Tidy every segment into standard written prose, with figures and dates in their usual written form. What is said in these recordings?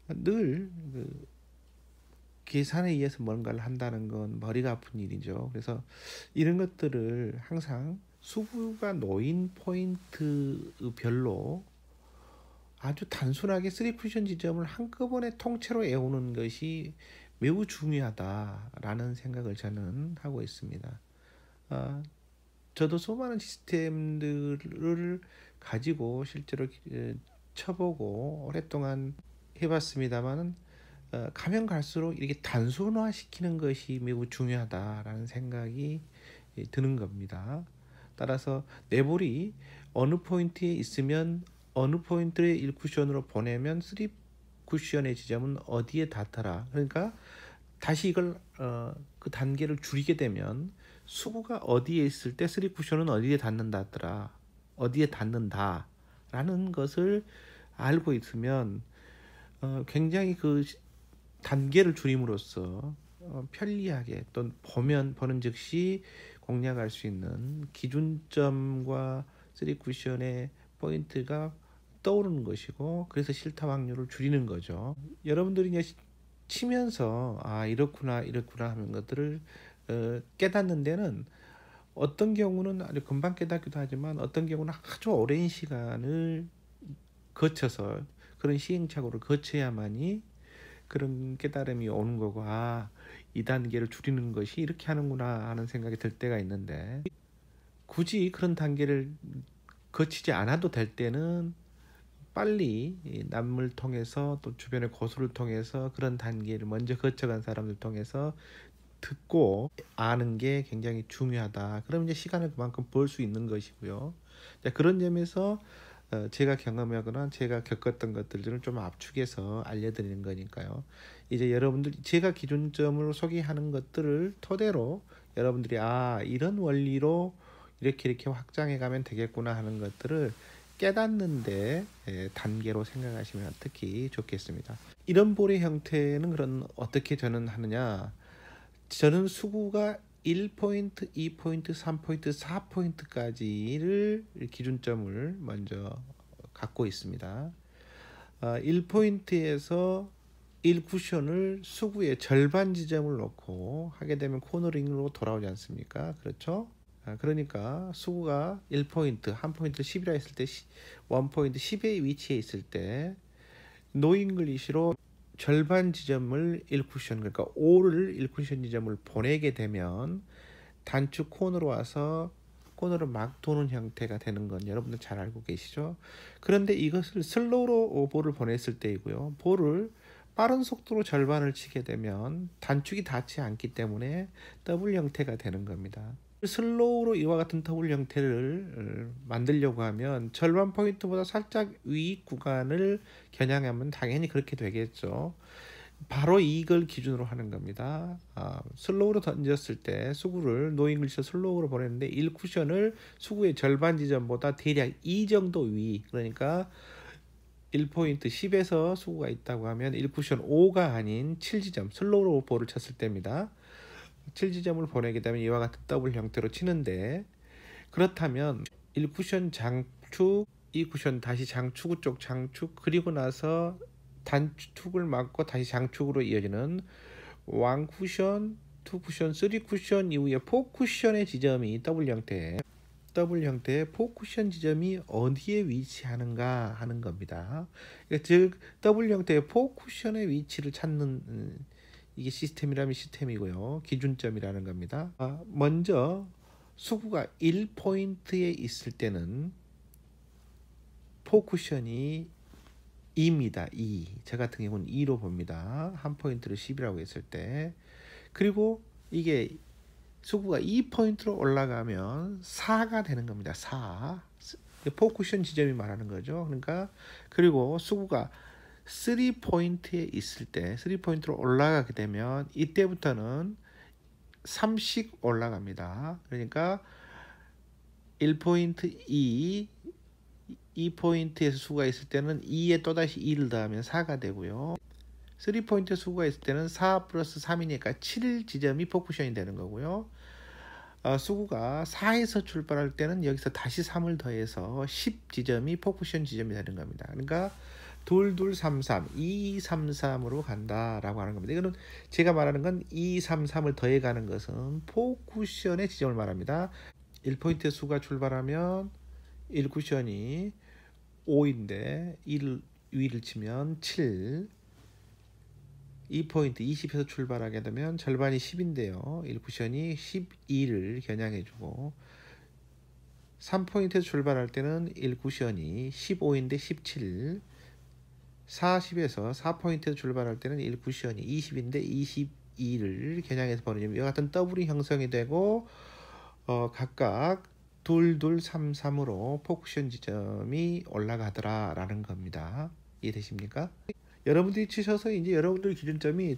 늘그 계산에 의해서 뭔가를 한다는 건 머리가 아픈 일이죠. 그래서 이런 것들을 항상 수구가 놓인 포인트별로 아주 단순하게 3쿠션 지점을 한꺼번에 통째로 외우는 것이 매우 중요하다라는 생각을 저는 하고 있습니다. 아, 저도 수많은 시스템들을 가지고 실제로 쳐보고 오랫동안 해봤습니다만은 가면 갈수록 이렇게 단순화시키는 것이 매우 중요하다라는 생각이 드는 겁니다. 따라서 내 볼이 어느 포인트에 있으면 어느 포인트를 1쿠션으로 보내면 3쿠션의 지점은 어디에 닿더라. 그러니까 다시 이걸 그 단계를 줄이게 되면 수구가 어디에 있을 때 3쿠션은 어디에 닿는다더라. 어디에 닿는다라는 것을 알고 있으면 굉장히 그 단계를 줄임으로써 편리하게 또 보는 즉시 공략할 수 있는 기준점과 3쿠션의 포인트가 떠오르는 것이고, 그래서 실타 확률을 줄이는 거죠. 여러분들이 이제 치면서 이렇구나 하는 것들을 깨닫는 데는 어떤 경우는 아주 금방 깨닫기도 하지만 어떤 경우는 아주 오랜 시간을 거쳐서 그런 시행착오를 거쳐야만이 그런 깨달음이 오는 거고, 이 단계를 줄이는 것이 이렇게 하는구나 하는 생각이 들 때가 있는데, 굳이 그런 단계를 거치지 않아도 될 때는 빨리 남을 통해서 또 주변의 고수를 통해서 그런 단계를 먼저 거쳐간 사람들 통해서 듣고 아는 게 굉장히 중요하다. 그럼 이제 시간을 그만큼 벌 수 있는 것이고요. 그런 점에서 제가 경험하거나 제가 겪었던 것들을 좀 압축해서 알려드리는 거니까요. 이제 여러분들 제가 기준점으로 소개하는 것들을 토대로 여러분들이 이런 원리로 이렇게 확장해 가면 되겠구나 하는 것들을 깨닫는데 단계로 생각하시면 특히 좋겠습니다. 이런 볼의 형태는 그런 어떻게 저는 하느냐, 저는 수구가 1포인트, 2포인트, 3포인트, 4포인트까지를 기준점을 먼저 갖고 있습니다. 1포인트에서 1쿠션을 수구의 절반 지점을 놓고 하게 되면 코너링으로 돌아오지 않습니까? 그렇죠? 그러니까 수구가 1포인트, 1포인트 10이라 했을 때 1포인트 10의 위치에 있을 때 노잉글리시로 절반 지점을 1쿠션, 그러니까 5를 1쿠션 지점을 보내게 되면 단축 코너로 와서 코너를 막 도는 형태가 되는 건 여러분들 잘 알고 계시죠? 그런데 이것을 슬로우로 볼을 보냈을 때이고요. 볼을 빠른 속도로 절반을 치게 되면 단축이 닿지 않기 때문에 더블 형태가 되는 겁니다. 슬로우로 이와 같은 더블 형태를 만들려고 하면 절반 포인트보다 살짝 위 구간을 겨냥하면 당연히 그렇게 되겠죠. 바로 이걸 기준으로 하는 겁니다. 슬로우로 던졌을 때 수구를 노잉글리시 슬로우로 보냈는데 1쿠션을 수구의 절반 지점보다 대략 이 정도 위, 그러니까 1포인트 10에서 수구가 있다고 하면 1쿠션 5가 아닌 7지점 슬로우로 볼을 쳤을 때입니다. 7지점을 보내게 되면 이와 같은 더블 형태로 치는데, 그렇다면 1쿠션 장축, 2쿠션 다시 장축 쪽 장축, 그리고 나서 단축을 맞고 다시 장축으로 이어지는 1쿠션, 2쿠션, 3쿠션 이후에 4쿠션의 지점이 더블 형태의 4쿠션 지점이 어디에 위치하는가 하는 겁니다. 즉 더블 형태의 4쿠션의 위치를 찾는 이게 시스템이라면 시스템이고요. 기준점이라는 겁니다. 먼저 수구가 1포인트에 있을 때는 4쿠션이 2입니다. 2. 저 같은 경우는 2로 봅니다. 한 포인트를 10이라고 했을 때. 그리고 이게 수구가 2포인트로 올라가면 4가 되는 겁니다. 4. 4쿠션 지점이 말하는 거죠. 그러니까 그리고 수구가 3포인트에 있을 때 3포인트로 올라가게 되면 이때부터는 3씩 올라갑니다. 그러니까 1포인트 2, 2포인트에서 수가 있을 때는 2에 또다시 2를 더하면 4가 되고요. 3포인트 수가 있을 때는 4 플러스 3이니까 7 지점이 포쿠션이 되는 거고요. 수구가 4에서 출발할 때는 여기서 다시 3을 더해서 10 지점이 포쿠션 지점이 되는 겁니다. 그러니까 2233, 2233으로 간다라고 하는 겁니다. 이거는 제가 말하는 건 233을 더해가는 것은 포쿠션의 지점을 말합니다. 1포인트 수가 출발하면 1쿠션이 5인데 1 위를 치면 7, 2포인트 20에서 출발하게 되면 절반이 10인데요. 1쿠션이 12를 겨냥해주고 3포인트에서 출발할 때는 1쿠션이 15인데 17, 40에서 4포인트에서 출발할 때는 1쿠션이 20인데 22를 겨냥해서 보내주면 이와 같은 더블이 형성이 되고 각각 2233으로 포쿠션 지점이 올라가더라라는 겁니다. 이해되십니까? 여러분들이 치셔서 이제 여러분들 기준점이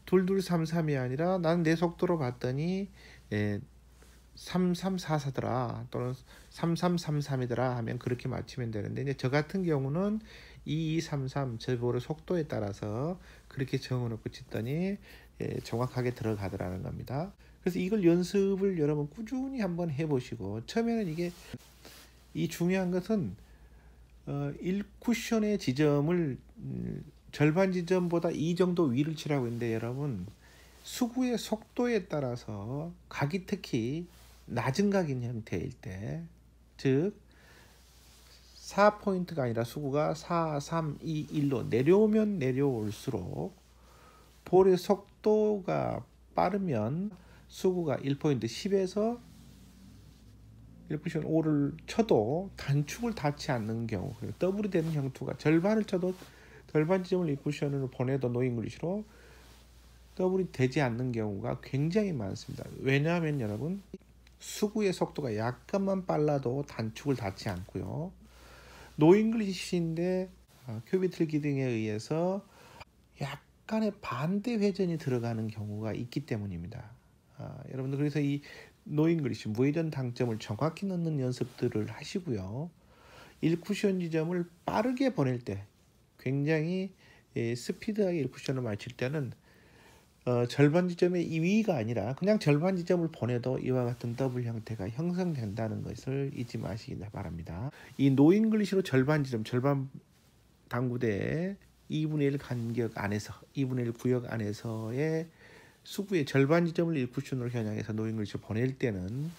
2233이 아니라 난 내 속도로 봤더니 3344더라 또는 3333이더라 하면 그렇게 맞추면 되는데 이제 저 같은 경우는 2233 저 볼의 속도에 따라서 그렇게 정해놓고 쳤더니 정확하게 들어가더라는 겁니다. 그래서 이걸 연습을 여러분 꾸준히 한번 해보시고 처음에는 이게 이 중요한 것은 1쿠션의 지점을 절반 지점보다 이 정도 위를 치라고 했는데 여러분 수구의 속도에 따라서 각이 특히 낮은 각인 형태일 때 즉 4포인트가 아니라 수구가 4, 3, 2, 1로 내려오면 내려올수록 볼의 속도가 빠르면 수구가 1포인트 10에서 1쿠션 5를 쳐도 단축을 닿지 않는 경우 더블이 되는 형투가 절반을 쳐도 절반 지점을 1쿠션으로 보내도 노잉글리시로 더블이 되지 않는 경우가 굉장히 많습니다. 왜냐하면 여러분 수구의 속도가 약간만 빨라도 단축을 닿지 않고요. 노잉글리시인데 큐비틀 기둥에 의해서 약간의 반대 회전이 들어가는 경우가 있기 때문입니다. 여러분들 그래서 이 노잉글리시 무회전 당점을 정확히 넣는 연습들을 하시고요. 1쿠션 지점을 빠르게 보낼 때 굉장히 스피드하게 1쿠션을 맞출 때는 절반 지점의 2위가 아니라 그냥 절반 지점을 보내도 이와 같은 더블 형태가 형성된다는 것을 잊지 마시기 바랍니다. 이 노잉글리시로 절반 지점, 절반 당구대의 2분의 1 간격 안에서 2분의 1 구역 안에서의 수구의 절반 지점을 1쿠션으로 겨냥해서 노잉글리시로 보낼 때는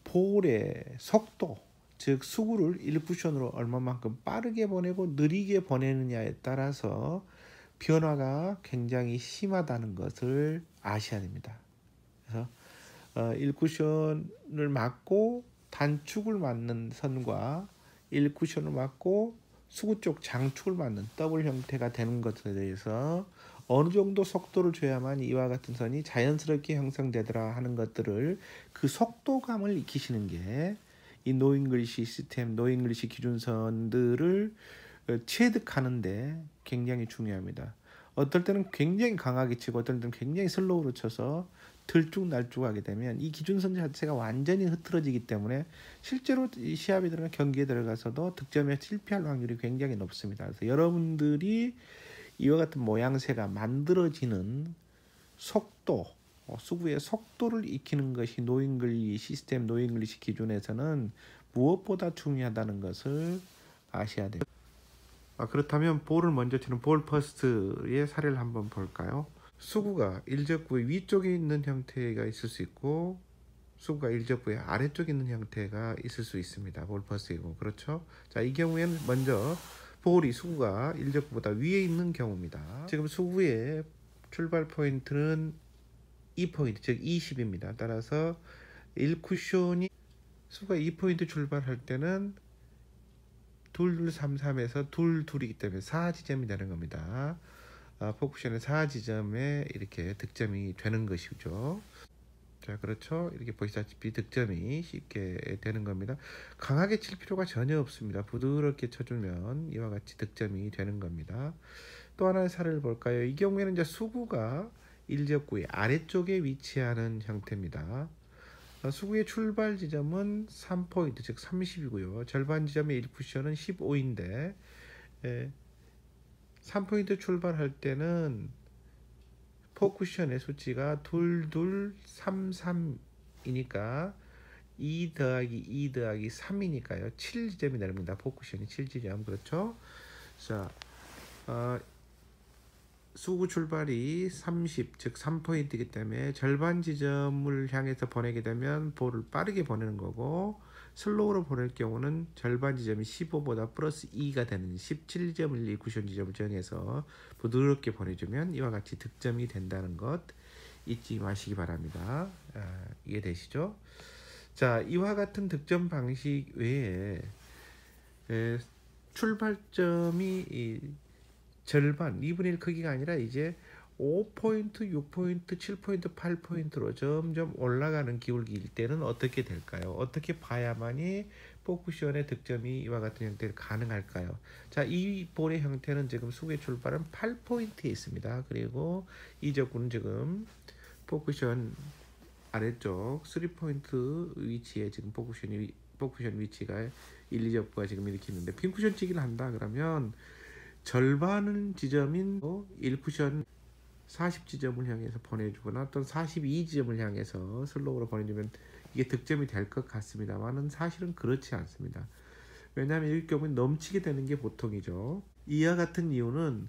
볼의 속도, 즉 수구를 1쿠션으로 얼마만큼 빠르게 보내고 느리게 보내느냐에 따라서 변화가 굉장히 심하다는 것을 아셔야 됩니다. 그래서 1쿠션을 맞고 단축을 맞는 선과 1쿠션을 맞고 수구 쪽 장축을 맞는 더블 형태가 되는 것에 대해서 어느 정도 속도를 줘야만 이와 같은 선이 자연스럽게 형성되더라 하는 것들을 그 속도감을 익히시는 게 이 노잉글리시 시스템, 노잉글리시 기준선들을 체득하는데 굉장히 중요합니다. 어떨 때는 굉장히 강하게 치고 어떨 때는 굉장히 슬로우로 쳐서 들쭉날쭉하게 되면 이 기준선 자체가 완전히 흐트러지기 때문에 실제로 이 시합에 들어가 경기에 들어가서도 득점에 실패할 확률이 굉장히 높습니다. 그래서 여러분들이 이와 같은 모양새가 만들어지는 속도, 수구의 속도를 익히는 것이 노잉글리시 시스템, 노잉글리시 기준에서는 무엇보다 중요하다는 것을 아셔야 됩니다. 그렇다면 볼을 먼저 치는 볼 퍼스트의 사례를 한번 볼까요? 수구가 일적구의 위쪽에 있는 형태가 있을 수 있고 수구가 일적구의 아래쪽에 있는 형태가 있을 수 있습니다. 볼 퍼스트이고 그렇죠? 자, 이 경우에는 먼저 볼이 수구가 일적구보다 위에 있는 경우입니다. 지금 수구의 출발 포인트는 2포인트, 즉 20입니다. 따라서 1쿠션이 수구가 2포인트 출발할 때는 2233에서 22이기 때문에 4지점이 되는 겁니다. 포쿠션의 4지점에 이렇게 득점이 되는 것이죠. 자, 그렇죠. 이렇게 보시다시피 득점이 쉽게 되는 겁니다. 강하게 칠 필요가 전혀 없습니다. 부드럽게 쳐주면 이와 같이 득점이 되는 겁니다. 또 하나의 사례를 볼까요? 이 경우에는 이제 수구가 일적구의 아래쪽에 위치하는 형태입니다. 수구의 출발 지점은 3포인트, 즉 30이고요. 절반 지점의 1쿠션은 15인데 3포인트 출발할 때는 포쿠션의 수치가 2233이니까 2 더하기 2 더하기 3이니까요. 7지점이 됩니다. 포쿠션이 7지점. 그렇죠? 자, 어, 수구 출발이 30, 즉 3포인트이기 때문에 절반 지점을 향해서 보내게 되면 볼을 빠르게 보내는 거고, 슬로우로 보낼 경우는 절반 지점이 15보다 플러스 2가 되는 17점을 1쿠션 지점을 정해서 부드럽게 보내주면 이와 같이 득점이 된다는 것 잊지 마시기 바랍니다. 이해되시죠? 자, 이와 같은 득점 방식 외에 출발점이 절반 2분의 1 크기가 아니라 이제 5포인트, 6포인트, 7포인트, 8포인트로 점점 올라가는 기울기일 때는 어떻게 될까요? 어떻게 봐야만이 포쿠션의 득점이 이와 같은 형태로 가능할까요? 자, 이 볼의 형태는 지금 수구의 출발은 8포인트에 있습니다. 그리고 이 적구는 지금 포쿠션 아래쪽 3포인트 위치에 지금 포쿠션 위치가 1, 2적구가 지금 이렇게 있는데, 핀쿠션 치기를 한다 그러면 절반 지점인 1쿠션 40지점을 향해서 보내주거나 또는 42지점을 향해서 슬로우로 보내주면 이게 득점이 될 것 같습니다만은 사실은 그렇지 않습니다. 왜냐하면 이 경우는 넘치게 되는 게 보통이죠. 이와 같은 이유는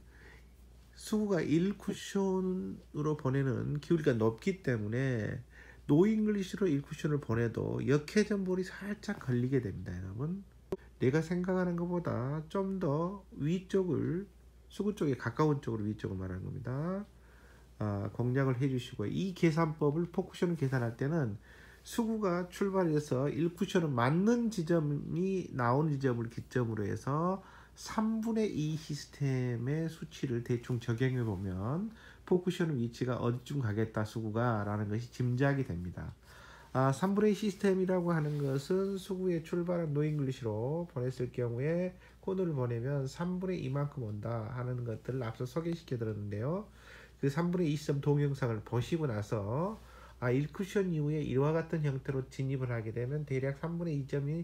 수구가 1쿠션으로 보내는 기울기가 높기 때문에 노잉글리시로 1쿠션을 보내도 역회전 볼이 살짝 걸리게 됩니다, 여러분. 내가 생각하는 것보다 좀 더 위쪽을, 수구 쪽에 가까운 쪽으로 위쪽을 말하는 겁니다. 공략을 해주시고, 이 계산법을 포쿠션을 계산할 때는 수구가 출발해서 1쿠션은 맞는 지점이 나오는 지점을 기점으로 해서 3분의 2 시스템의 수치를 대충 적용해 보면 포쿠션 위치가 어디쯤 가겠다 수구가 라는 것이 짐작이 됩니다. 3분의 2 시스템이라고 하는 것은 수구의 출발한 노잉글리시로 보냈을 경우에 코드를 보내면 3분의 2만큼 온다 하는 것들을 앞서 소개시켜 드렸는데요. 그 3분의 2 시점 동영상을 보시고 나서 1쿠션 이후에 이와 같은 형태로 진입을 하게 되면 대략 3분의 2점이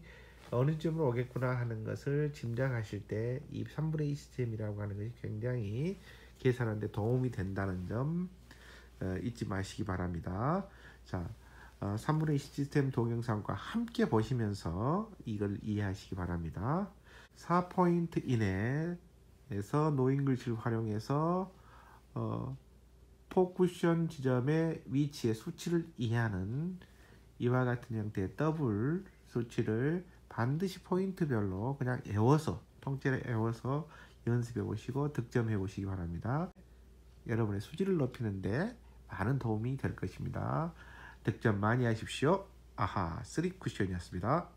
어느 점으로 오겠구나 하는 것을 짐작하실 때 이 3분의 2 시스템이라고 하는 것이 굉장히 계산하는 데 도움이 된다는 점 잊지 마시기 바랍니다. 자, 3분의 2 시스템 동영상과 함께 보시면서 이걸 이해하시기 바랍니다. 4포인트 이내에서 노잉글씨를 활용해서 포쿠션 지점의 위치의 수치를 이해하는 이와 같은 형태의 더블 수치를 반드시 포인트별로 그냥 외워서, 통째로 외워서 연습해 보시고 득점해 보시기 바랍니다. 여러분의 수지를 높이는데 많은 도움이 될 것입니다. 득점 많이 하십시오. 아하, 3쿠션이었습니다.